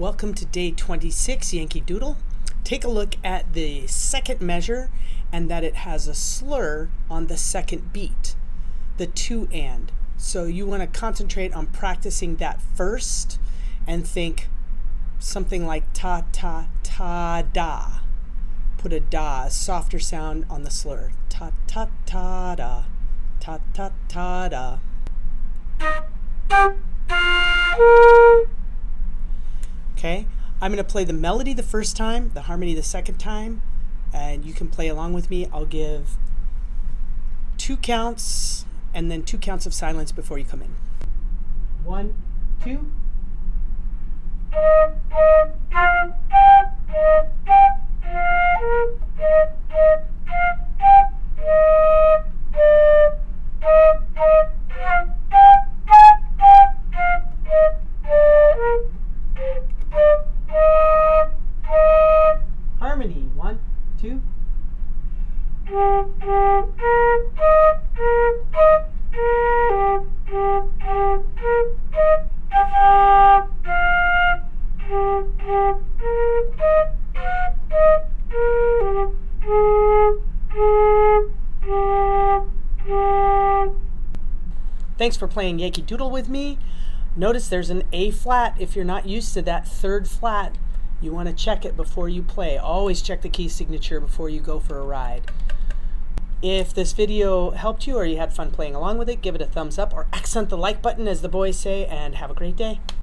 Welcome to day 26, Yankee Doodle. Take a look at the second measure and that it has a slur on the second beat, the to and. So you want to concentrate on practicing that first and think something like ta ta ta da. Put a da, a softer sound on the slur. Ta ta ta da, ta ta ta da. Okay, I'm going to play the melody the first time, the harmony the second time, and you can play along with me. I'll give 2 counts and then 2 counts of silence before you come in. 1, 2. Harmony, 1, 2. Thanks for playing Yankee Doodle with me. Notice there's an A flat. If you're not used to that third flat, you want to check it before you play. Always check the key signature before you go for a ride. If this video helped you or you had fun playing along with it, give it a thumbs up or accent the like button, as the boys say, and have a great day.